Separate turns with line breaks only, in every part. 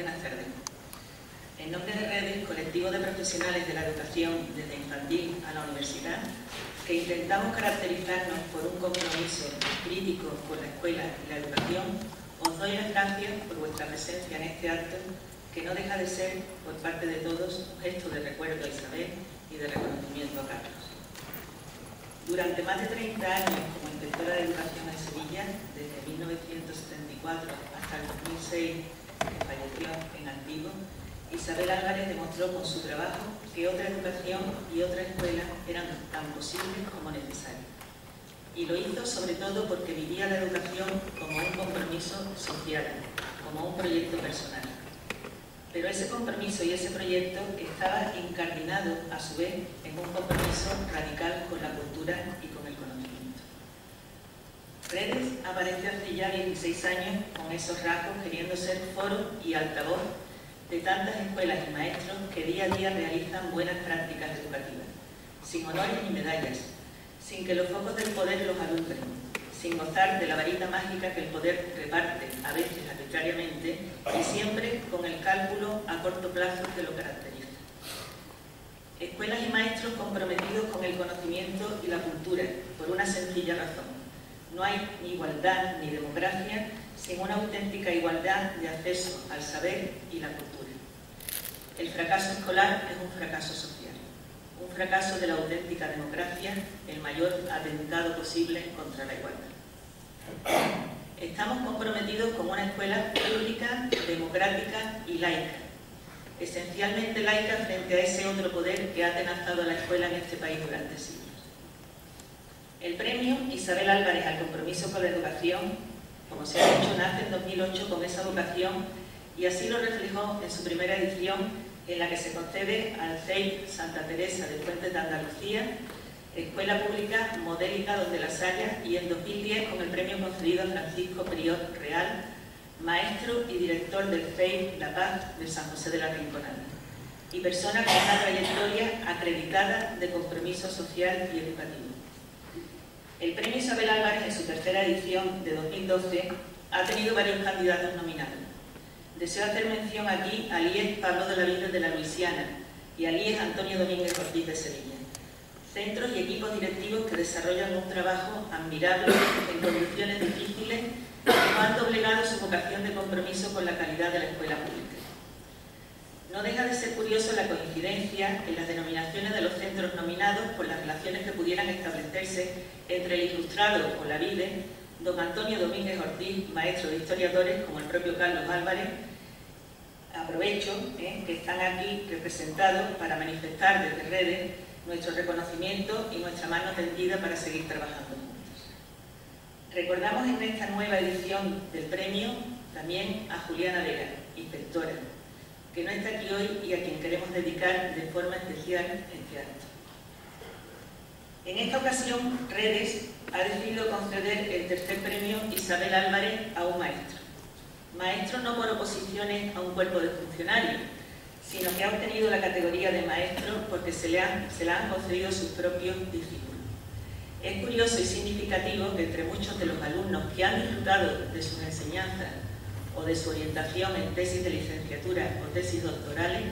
Buenas tardes. En nombre de Redes, colectivo de profesionales de la educación desde infantil a la universidad, que intentamos caracterizarnos por un compromiso crítico con la escuela y la educación, os doy las gracias por vuestra presencia en este acto, que no deja de ser, por parte de todos, un gesto de recuerdo a Isabel y de reconocimiento a Carlos. Durante más de 30 años como inspectora de educación en Sevilla, desde 1974 hasta el 2006, que falleció en Antiguo, Isabel Álvarez demostró con su trabajo que otra educación y otra escuela eran tan posibles como necesarias. Y lo hizo sobre todo porque vivía la educación como un compromiso social, como un proyecto personal. Pero ese compromiso y ese proyecto estaba incardinado, a su vez, en un compromiso radical con la cultura y con el conocimiento. Redes apareció hace ya 16 años con esos rasgos, queriendo ser foro y altavoz de tantas escuelas y maestros que día a día realizan buenas prácticas educativas, sin honores ni medallas, sin que los focos del poder los alumbren, sin gozar de la varita mágica que el poder reparte, a veces arbitrariamente, y siempre con el cálculo a corto plazo que lo caracteriza. Escuelas y maestros comprometidos con el conocimiento y la cultura, por una sencilla razón. No hay ni igualdad ni democracia sin una auténtica igualdad de acceso al saber y la cultura. El fracaso escolar es un fracaso social, un fracaso de la auténtica democracia, el mayor atentado posible contra la igualdad. Estamos comprometidos con una escuela pública, democrática y laica, esencialmente laica frente a ese otro poder que ha atenazado a la escuela en este país durante siglos. El premio Isabel Álvarez al compromiso con la educación, como se ha dicho, nace en 2008 con esa vocación y así lo reflejó en su primera edición, en la que se concede al CEIP Santa Teresa de Fuentes de Andalucía, escuela pública modélica donde las haya, y en 2010 con el premio concedido a Francisco Prior Real, maestro y director del CEIP La Paz de San José de la Rinconada, y persona con una trayectoria acreditada de compromiso social y educativo. El premio Isabel Álvarez, en su tercera edición de 2012, ha tenido varios candidatos nominados. Deseo hacer mención aquí al IES Pablo de la Vida de la Luisiana y al IES Antonio Domínguez Ortiz de Sevilla, centros y equipos directivos que desarrollan un trabajo admirable en condiciones difíciles y no han doblegado su vocación de compromiso con la calidad de la escuela pública. No deja de ser curioso la coincidencia en las denominaciones de los centros nominados por las relaciones que pudieran establecerse entre el ilustrado o la VIDE, don Antonio Domínguez Ortiz, maestro de historiadores, como el propio Carlos Álvarez. Aprovecho que están aquí representados para manifestar desde Redes nuestro reconocimiento y nuestra mano tendida para seguir trabajando juntos. Recordamos en esta nueva edición del premio también a Juliana Vera, inspectora, que no está aquí hoy y a quien queremos dedicar de forma especial este acto. En esta ocasión, Redes ha decidido conceder el tercer premio Isabel Álvarez a un maestro. Maestro no por oposiciones a un cuerpo de funcionarios, sino que ha obtenido la categoría de maestro porque se la han concedido sus propios discípulos. Es curioso y significativo que entre muchos de los alumnos que han disfrutado de sus enseñanzas o de su orientación en tesis de licenciatura o tesis doctorales,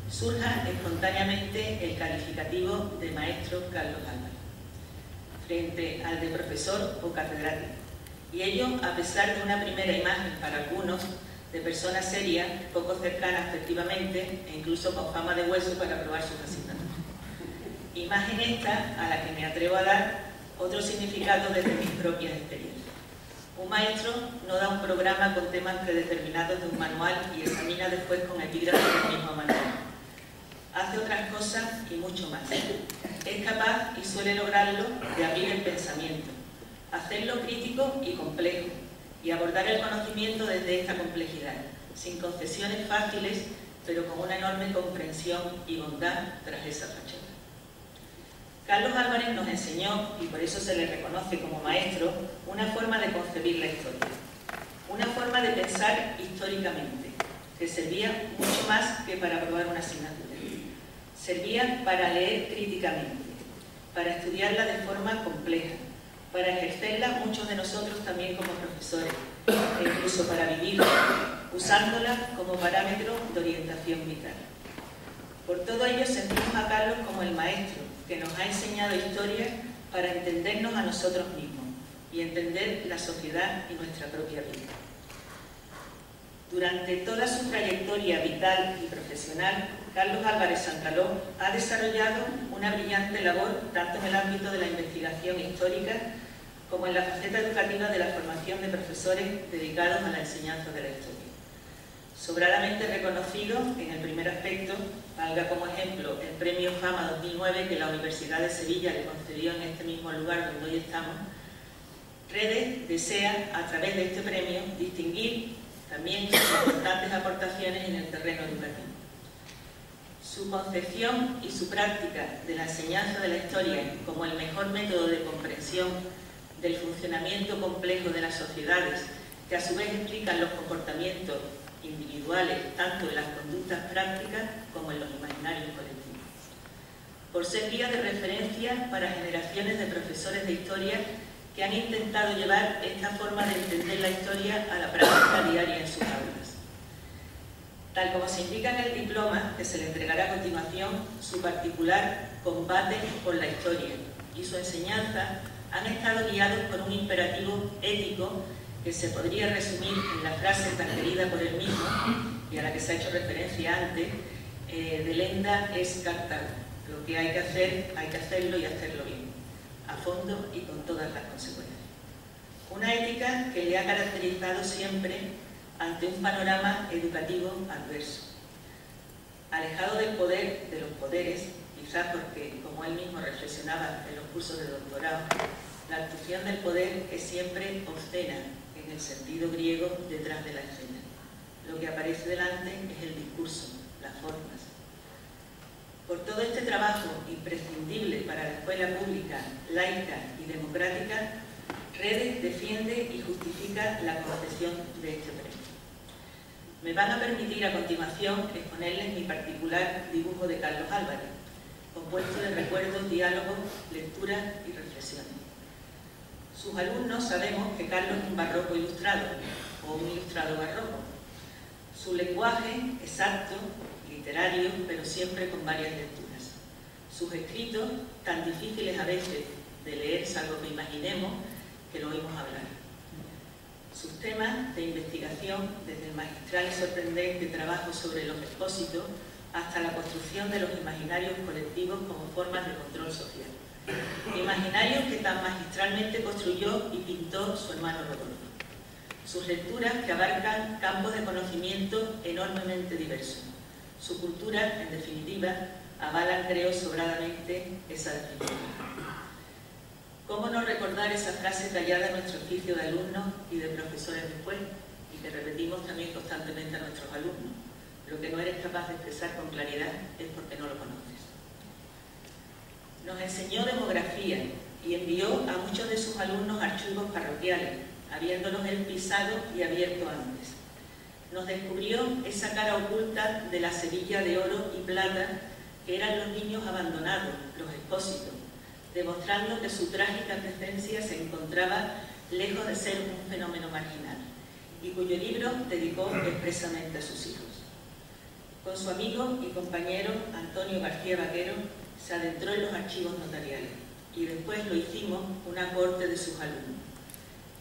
surja espontáneamente el calificativo de maestro Carlos Álvarez, frente al de profesor o catedrático. Y ello a pesar de una primera imagen para algunos de personas serias, poco cercanas efectivamente, e incluso con fama de hueso para probar sus asignaturas. Imagen esta a la que me atrevo a dar otro significado desde mis propias experiencias. Un maestro no da un programa con temas predeterminados de un manual y examina después con epígrafes del mismo manual. Hace otras cosas y mucho más. Es capaz, y suele lograrlo, de abrir el pensamiento, hacerlo crítico y complejo, y abordar el conocimiento desde esta complejidad, sin concesiones fáciles, pero con una enorme comprensión y bondad tras esa fachada. Carlos Álvarez nos enseñó, y por eso se le reconoce como maestro, una forma de concebir la historia, una forma de pensar históricamente, que servía mucho más que para aprobar una asignatura. Servía para leer críticamente, para estudiarla de forma compleja, para ejercerla muchos de nosotros también como profesores, e incluso para vivirla, usándola como parámetro de orientación vital. Por todo ello sentimos a Carlos como el maestro que nos ha enseñado historia para entendernos a nosotros mismos y entender la sociedad y nuestra propia vida. Durante toda su trayectoria vital y profesional, Carlos Álvarez Santaló ha desarrollado una brillante labor tanto en el ámbito de la investigación histórica como en la faceta educativa de la formación de profesores dedicados a la enseñanza de la historia. Sobradamente reconocido en el primer aspecto, valga como ejemplo el Premio Fama 2009 que la Universidad de Sevilla le concedió en este mismo lugar donde hoy estamos, Redes desea, a través de este premio, distinguir también sus importantes aportaciones en el terreno educativo. Su concepción y su práctica de la enseñanza de la historia como el mejor método de comprensión del funcionamiento complejo de las sociedades, que a su vez explican los comportamientos individuales, tanto en las conductas prácticas como en los imaginarios colectivos. Por ser guía de referencia para generaciones de profesores de historia que han intentado llevar esta forma de entender la historia a la práctica diaria en sus aulas. Tal como se indica en el diploma que se le entregará a continuación, su particular combate por la historia y su enseñanza han estado guiados por un imperativo ético que se podría resumir en la frase tan querida por él mismo y a la que se ha hecho referencia antes, delenda es carta. Lo que hay que hacerlo y hacerlo bien, a fondo y con todas las consecuencias. Una ética que le ha caracterizado siempre ante un panorama educativo adverso. Alejado del poder, de los poderes, quizás porque, como él mismo reflexionaba en los cursos de doctorado, la actuación del poder es siempre obscena, en el sentido griego, detrás de la escena. Lo que aparece delante es el discurso, las formas. Por todo este trabajo imprescindible para la escuela pública, laica y democrática, Redes defiende y justifica la concesión de este premio. Me van a permitir a continuación exponerles mi particular dibujo de Carlos Álvarez, compuesto de recuerdos, diálogos, lecturas y reflexiones. Sus alumnos sabemos que Carlos es un barroco ilustrado, o un ilustrado barroco. Su lenguaje exacto, literario, pero siempre con varias lecturas. Sus escritos, tan difíciles a veces de leer, salvo que imaginemos que lo oímos hablar. Sus temas de investigación, desde el magistral y sorprendente trabajo sobre los expósitos hasta la construcción de los imaginarios colectivos como formas de control social. Imaginarios que tan magistralmente construyó y pintó su hermano Rodolfo. Sus lecturas que abarcan campos de conocimiento enormemente diversos. Su cultura, en definitiva, avalan, creo, sobradamente esa definición. ¿Cómo no recordar esa frase tallada en nuestro oficio de alumnos y de profesores después, y que repetimos también constantemente a nuestros alumnos? Lo que no eres capaz de expresar con claridad es porque no lo conoces. Nos enseñó demografía y envió a muchos de sus alumnos archivos parroquiales, habiéndolos él pisado y abierto antes. Nos descubrió esa cara oculta de la Sevilla de oro y plata que eran los niños abandonados, los expósitos, demostrando que su trágica presencia se encontraba lejos de ser un fenómeno marginal, y cuyo libro dedicó expresamente a sus hijos. Con su amigo y compañero Antonio García Vaquero se adentró en los archivos notariales, y después lo hicimos una corte de sus alumnos.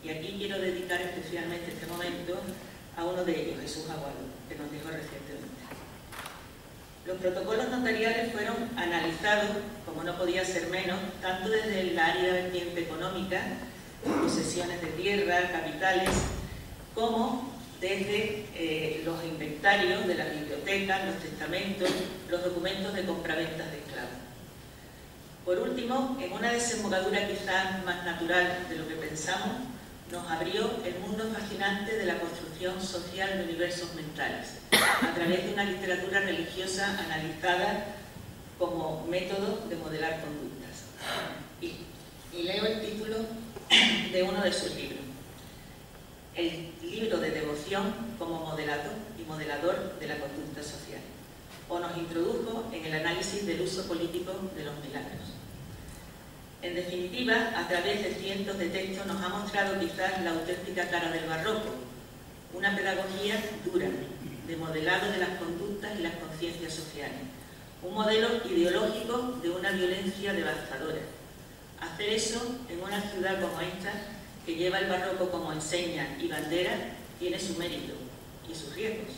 Y aquí quiero dedicar especialmente este momento a uno de ellos, Jesús Aguado, que nos dejó recientemente. Los protocolos notariales fueron analizados, como no podía ser menos, tanto desde el área vertiente económica, posesiones de tierra, capitales, como desde los inventarios de las bibliotecas, los testamentos, los documentos de compraventas de esclavos. Por último, en una desembocadura quizás más natural de lo que pensamos, nos abrió el mundo fascinante de la construcción social de universos mentales, a través de una literatura religiosa analizada como método de modelar conductas. Y leo el título de uno de sus libros, el libro de devoción como modelador y modelador de la conducta social, o nos introdujo en el análisis del uso político de los milagros. En definitiva, a través de cientos de textos nos ha mostrado quizás la auténtica cara del barroco, una pedagogía dura, de modelado de las conductas y las conciencias sociales, un modelo ideológico de una violencia devastadora. Hacer eso en una ciudad como esta, que lleva el barroco como enseña y bandera, tiene su mérito y sus riesgos.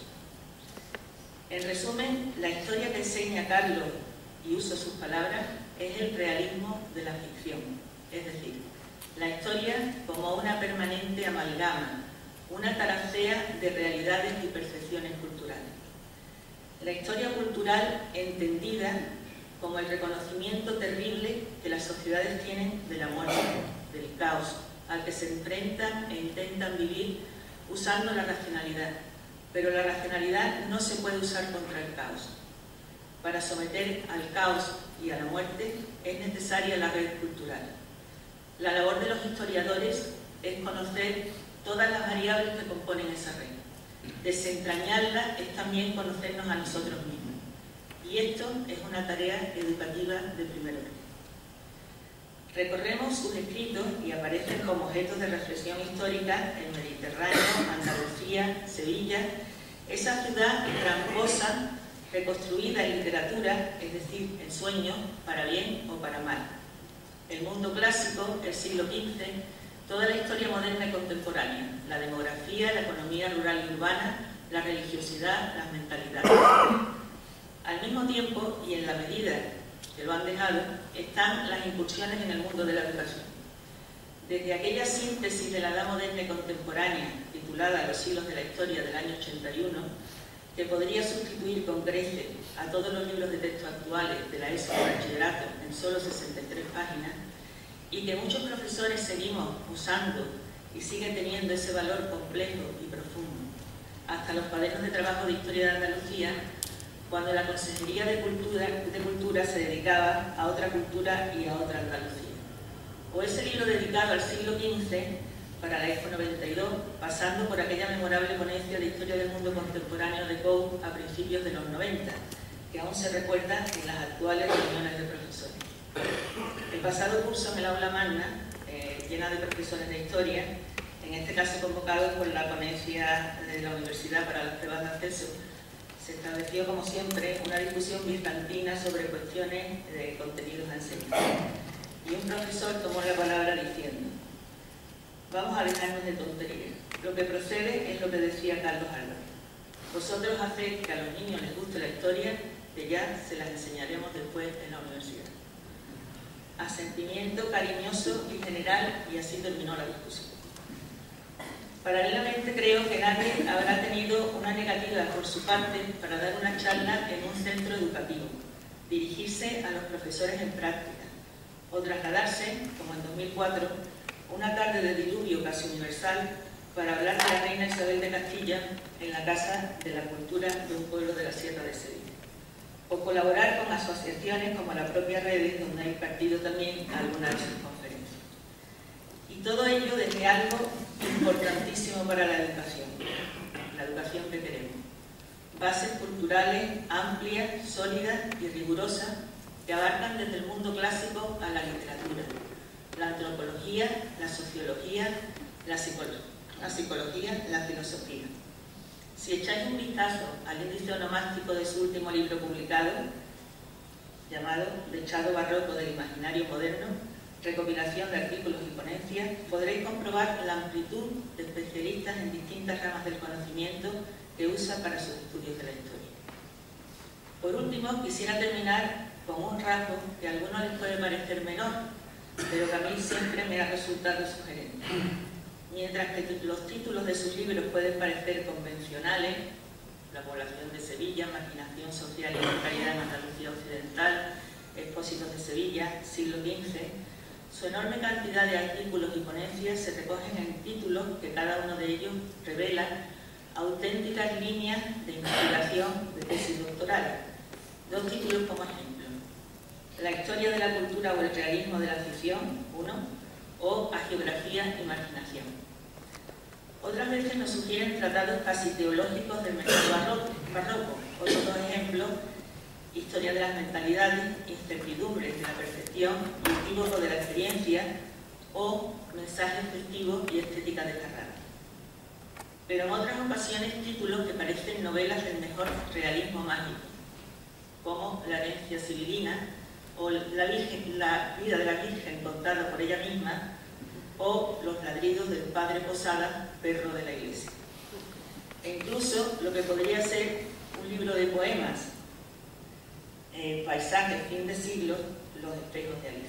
En resumen, la historia que enseña Carlos, y uso sus palabras, es el realismo de la ficción, es decir, la historia como una permanente amalgama, una taracea de realidades y percepciones culturales. La historia cultural entendida como el reconocimiento terrible que las sociedades tienen de la muerte, del caos, al que se enfrentan e intentan vivir usando la racionalidad. Pero la racionalidad no se puede usar contra el caos. Para someter al caos y a la muerte es necesaria la red cultural. La labor de los historiadores es conocer todas las variables que componen esa red. Desentrañarla es también conocernos a nosotros mismos. Y esto es una tarea educativa de primer orden. Recorremos sus escritos y aparecen como objetos de reflexión histórica el Mediterráneo, Andalucía, Sevilla, esa ciudad tramposa, reconstruida en literatura, es decir, en sueños, para bien o para mal. El mundo clásico, el siglo XV, toda la historia moderna y contemporánea, la demografía, la economía rural y urbana, la religiosidad, las mentalidades. Al mismo tiempo, y en la medida que lo han dejado, están las incursiones en el mundo de la educación. Desde aquella síntesis de la edad moderna y contemporánea, titulada Los siglos de la historia del año 81, que podría sustituir con creces a todos los libros de texto actuales de la ESO de bachillerato en solo 63 páginas, y que muchos profesores seguimos usando y sigue teniendo ese valor complejo y profundo, hasta los cuadernos de trabajo de historia de Andalucía, cuando la Consejería de Cultura se dedicaba a otra cultura y a otra Andalucía. O ese libro dedicado al siglo XV para la ESO 92, pasando por aquella memorable ponencia de Historia del Mundo Contemporáneo de COU a principios de los 90, que aún se recuerda en las actuales reuniones de profesores. El pasado curso en el aula magna, llena de profesores de historia, en este caso convocados por la ponencia de la universidad para las pruebas de acceso, se estableció, como siempre, una discusión bizantina sobre cuestiones de contenidos a enseñar. Y un profesor tomó la palabra diciendo: vamos a dejarnos de tonterías. Lo que procede es lo que decía Carlos Álvarez. Vosotros hacéis que a los niños les guste la historia, que ya se las enseñaremos después en la universidad. Asentimiento cariñoso y general, y así terminó la discusión. Paralelamente, creo que nadie habrá tenido una negativa por su parte para dar una charla en un centro educativo, dirigirse a los profesores en práctica, o trasladarse, como en 2004, una tarde de diluvio casi universal para hablar de la reina Isabel de Castilla en la Casa de la Cultura de un pueblo de la Sierra de Sevilla, o colaborar con asociaciones como la propia Redes, donde ha impartido también algunas de sus conferencias. Y todo ello desde algo importantísimo para la educación que queremos. Bases culturales amplias, sólidas y rigurosas que abarcan desde el mundo clásico a la literatura, la antropología, la sociología, la psicología, la filosofía. Si echáis un vistazo al índice onomástico de su último libro publicado, llamado Dechado barroco del imaginario moderno, recopilación de artículos y ponencias, podréis comprobar la amplitud de especialistas en distintas ramas del conocimiento que usa para sus estudios de la historia. Por último, quisiera terminar con un rasgo que a algunos les puede parecer menor, pero que a mí siempre me ha resultado sugerente. Mientras que los títulos de sus libros pueden parecer convencionales, La población de Sevilla, Marginación social y precariedad en Andalucía Occidental, Expósitos de Sevilla, siglo XV, su enorme cantidad de artículos y ponencias se recogen en títulos que cada uno de ellos revela auténticas líneas de investigación de tesis doctoral. Dos títulos como ejemplo: La historia de la cultura o el realismo de la ficción, uno, o Hagiografía y marginación. Otras veces nos sugieren tratados casi teológicos del mercado barroco. Otros dos ejemplos: Historia de las mentalidades, incertidumbres de la percepción y equívocos de la experiencia, o Mensajes festivos y estética de Carrara. pero en otras ocasiones títulos que parecen novelas del mejor realismo mágico, como La herencia sibilina, o la vida de la Virgen contada por ella misma, o Los ladridos del padre Posada, perro de la iglesia. E incluso lo que podría ser un libro de poemas, Paisajes, fin de siglo, Los espejos de Alicia.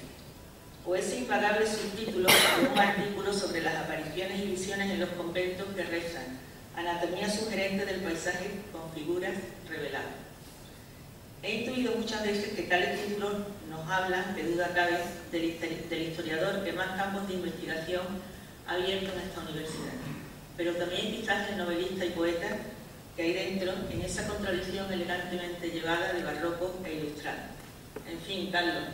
O ese impagable subtítulo de un artículo sobre las apariciones y visiones en los conventos que rezan, Anatomía sugerente del paisaje con figuras reveladas. He intuido muchas veces que tales títulos nos hablan, de duda cabe, del historiador que más campos de investigación ha abierto en esta universidad, pero también quizás el novelista y poeta que hay dentro en esa contradicción elegantemente llevada de barroco e ilustrado. En fin, Carlos,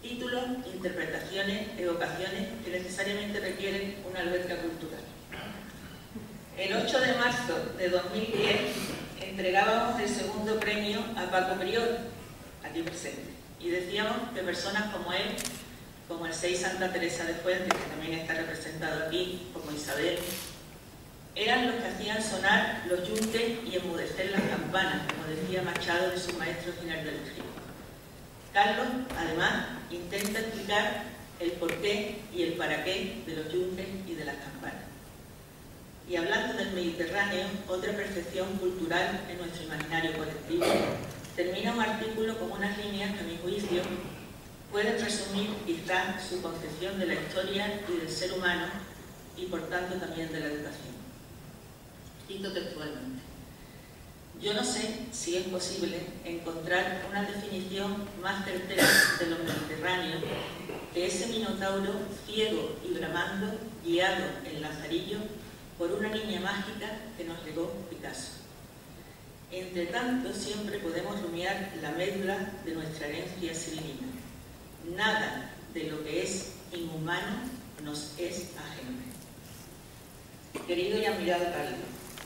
títulos, interpretaciones, evocaciones que necesariamente requieren una alberca cultural. El 8 de marzo de 2010 entregábamos el segundo premio a Paco Prior, aquí presente, y decíamos que personas como él, como el 6 Santa Teresa de Fuentes, que también está representado aquí, como Isabel, eran los que hacían sonar los yunques y enmudecer las campanas, como decía Machado de su maestro Giral del Río. Carlos, además, intenta explicar el porqué y el para qué de los yunques y de las campanas. Y hablando del Mediterráneo, otra percepción cultural en nuestro imaginario colectivo, termina un artículo con unas líneas que, a mi juicio, pueden resumir quizá su concepción de la historia y del ser humano y, por tanto, también de la educación. Cito textualmente: yo no sé si es posible encontrar una definición más certera de lo mediterráneo que ese minotauro ciego y bramando, guiado en Lazarillo por una niña mágica que nos legó Picasso. Entre tanto, siempre podemos rumiar la médula de nuestra herencia sibilina. Nada de lo que es inhumano nos es ajeno. Querido y admirado Carlos,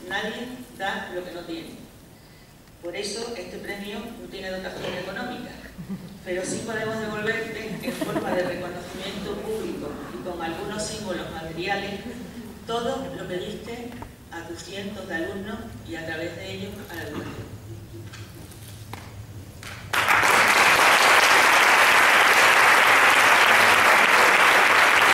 nadie da lo que no tiene. Por eso este premio no tiene dotación económica, pero sí podemos devolverte en forma de reconocimiento público y con algunos símbolos materiales todo lo que diste a tus cientos de alumnos y a través de ellos a la educación.